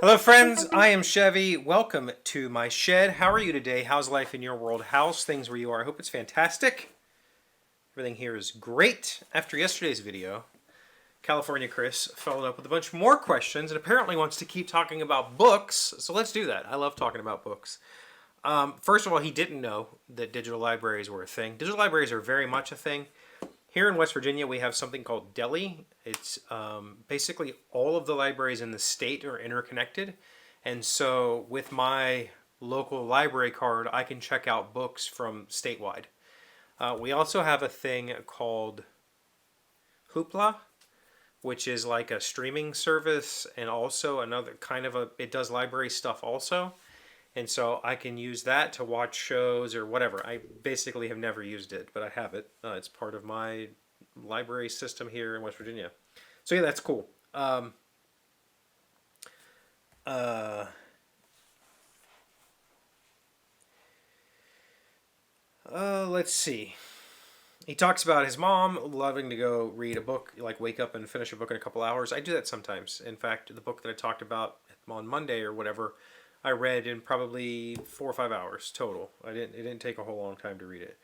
Hello, friends. I am Chevy. Welcome to my shed. How are you today? How's life in your world? How's things where you are? I hope it's fantastic. Everything here is great. After yesterday's video, California Chris followed up with a bunch more questions and apparently wants to keep talking about books. So let's do that. I love talking about books. First of all, he didn't know that digital libraries were a thing. Digital libraries are very much a thing. Here in West Virginia, we have something called Deli. It's basically all of the libraries in the state are interconnected. And so with my local library card, I can check out books from statewide. We also have a thing called Hoopla, which is like a streaming service and also another kind of it does library stuff also. And so I can use that to watch shows or whatever. I basically have never used it, but I have it. It's part of my library system here in West Virginia. So yeah, that's cool. Uh, let's see. He talks about his mom loving to go read a book, like wake up and finish a book in a couple hours. I do that sometimes. In fact, the book that I talked about on Monday or whatever, I read in probably 4 or 5 hours total. It didn't take a whole long time to read it.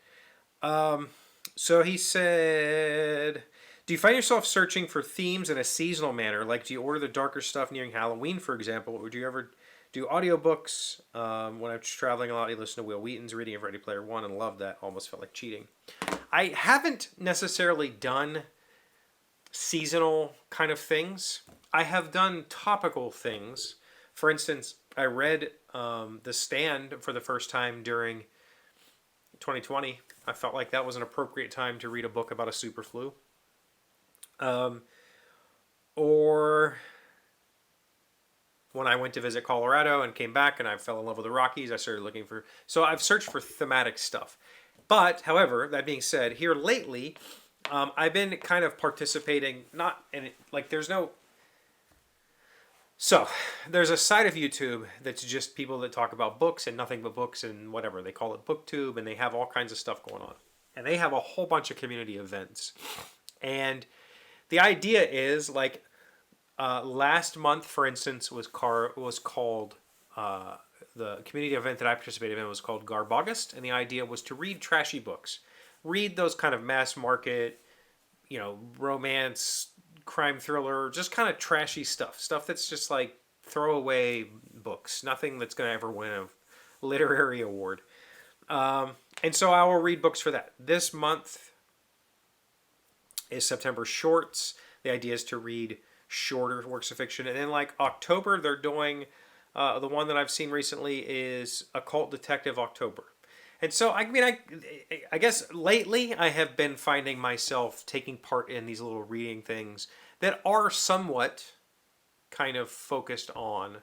So he said, do you find yourself searching for themes in a seasonal manner? Like, do you order the darker stuff nearing Halloween, for example? Would you ever do audiobooks? When I'm traveling a lot, I listen to Will Wheaton's reading of Ready Player One and loved that. Almost felt like cheating. I haven't necessarily done seasonal kind of things. I have done topical things. For instance, I read The Stand for the first time during 2020. I felt like that was an appropriate time to read a book about a super flu. Or when I went to visit Colorado and came back and I fell in love with the Rockies, I started looking for... So I've searched for thematic stuff. But, however, that being said, here lately, I've been kind of participating, not in it, like there's no... So, there's a side of YouTube that's just people that talk about books and nothing but books and whatever. They call it BookTube and they have all kinds of stuff going on. And they have a whole bunch of community events. And the idea is like last month, for instance, was called the community event that I participated in was called Garb August. And the idea was to read trashy books. Read those kind of mass market, romance, crime thriller, just kind of trashy stuff that's just like throwaway books, nothing that's going to ever win a literary award. And so I will read books for that. This month is September Shorts. The idea is to read shorter works of fiction. And then like October, they're doing, the one that I've seen recently is Occult Detective October. And so, I mean, I guess lately I have been finding myself taking part in these little reading things that are somewhat kind of focused on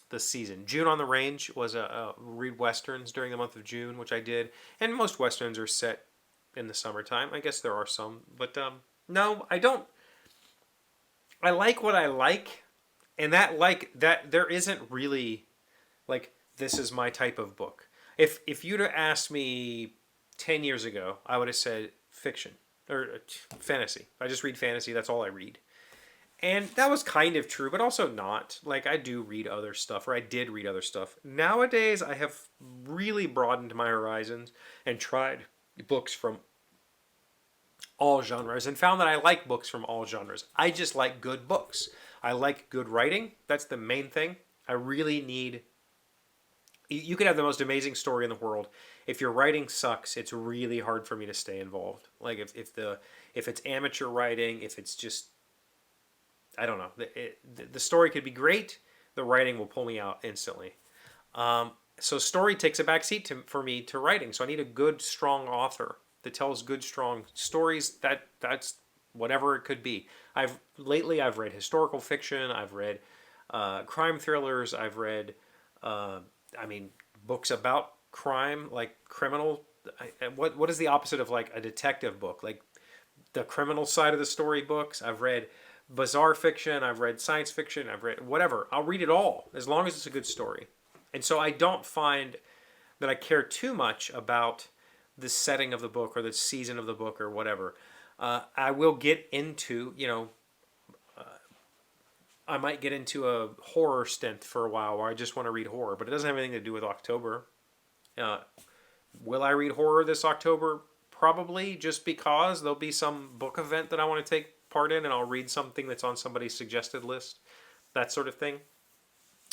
the season. June on the Range was a read westerns during the month of June, which I did. And most westerns are set in the summertime. I guess there are some. But no, I don't. I like what I like. And that there isn't really... like, this is my type of book. If you'd have asked me 10 years ago, I would have said fiction or fantasy. I just read fantasy. That's all I read. And that was kind of true, but also not. Like, I do read other stuff, or I did read other stuff. Nowadays, I have really broadened my horizons and tried books from all genres and found that I like books from all genres. I just like good books. I like good writing. That's the main thing. I really need... You could have the most amazing story in the world. If your writing sucks, it's really hard for me to stay involved. Like if it's amateur writing, if it's just, I don't know, the story could be great. The writing will pull me out instantly. So story takes a backseat for me to writing. So I need a good, strong author that tells good, strong stories. That's whatever it could be. Lately I've read historical fiction. I've read crime thrillers. I've read. Books about crime, like criminal. What is the opposite of like a detective book? Like the criminal side of the story books. I've read bizarre fiction. I've read science fiction. I've read whatever. I'll read it all as long as it's a good story. And so I don't find that I care too much about the setting of the book or the season of the book or whatever. I will get into, I might get into a horror stint for a while where I just want to read horror, but it doesn't have anything to do with October. Uh, will I read horror this October? Probably, just because there'll be some book event that I want to take part in, and I'll read something that's on somebody's suggested list, that sort of thing.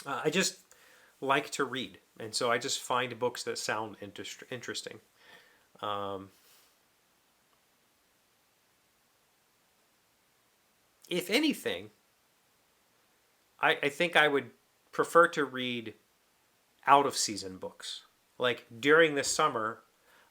I just like to read, and so I just find books that sound interesting. Um, if anything, I think I would prefer to read out of season books. Like during the summer,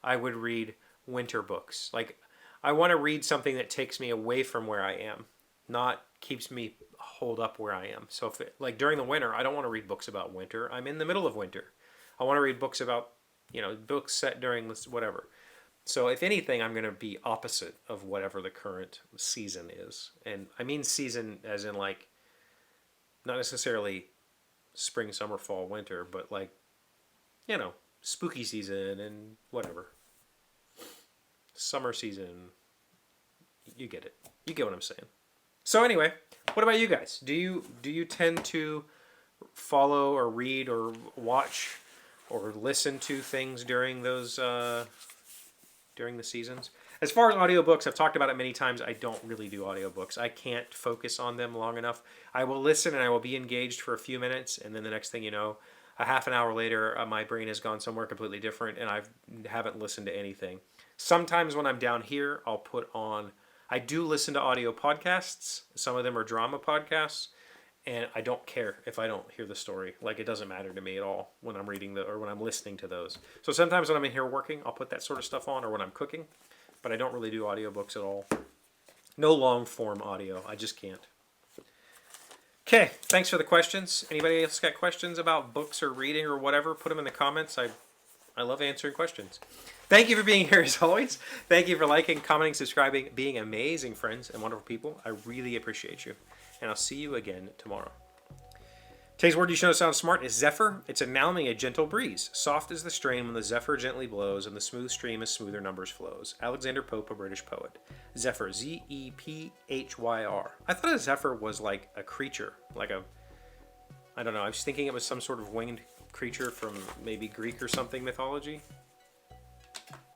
I would read winter books. Like I want to read something that takes me away from where I am, not keeps me holed up where I am. So if it, like during the winter, I don't want to read books about winter. I'm in the middle of winter. I want to read books about, books set during this whatever. So if anything, I'm going to be opposite of whatever the current season is. And I mean season as in like not necessarily spring, summer, fall, winter, but like, spooky season and whatever. Summer season. You get it. You get what I'm saying. So anyway, what about you guys? Do you tend to follow or read or watch or listen to things during those during the seasons? As far as audiobooks, I've talked about it many times. I don't really do audiobooks. I can't focus on them long enough. I will listen and I will be engaged for a few minutes, and then the next thing you know, a half an hour later, my brain has gone somewhere completely different, and I haven't listened to anything. Sometimes when I'm down here, I'll put on. I do listen to audio podcasts. Some of them are drama podcasts, and I don't care if I don't hear the story. Like it doesn't matter to me at all when I'm reading or when I'm listening to those. So sometimes when I'm in here working, I'll put that sort of stuff on, or when I'm cooking. But I don't really do audiobooks at all. No long form audio. I just can't. Okay, thanks for the questions. Anybody else got questions about books or reading or whatever? Put them in the comments. I love answering questions. Thank you for being here as always. Thank you for liking, commenting, subscribing, being amazing friends and wonderful people. I really appreciate you. And I'll see you again tomorrow. Today's word you should know sounds smart is zephyr. It's a noun meaning a gentle breeze. Soft is the strain when the zephyr gently blows, and the smooth stream as smoother numbers flows. Alexander Pope, a British poet. Zephyr, Z-E-P-H-Y-R. I thought a zephyr was like a creature, I don't know, I was thinking it was some sort of winged creature from maybe Greek or something mythology.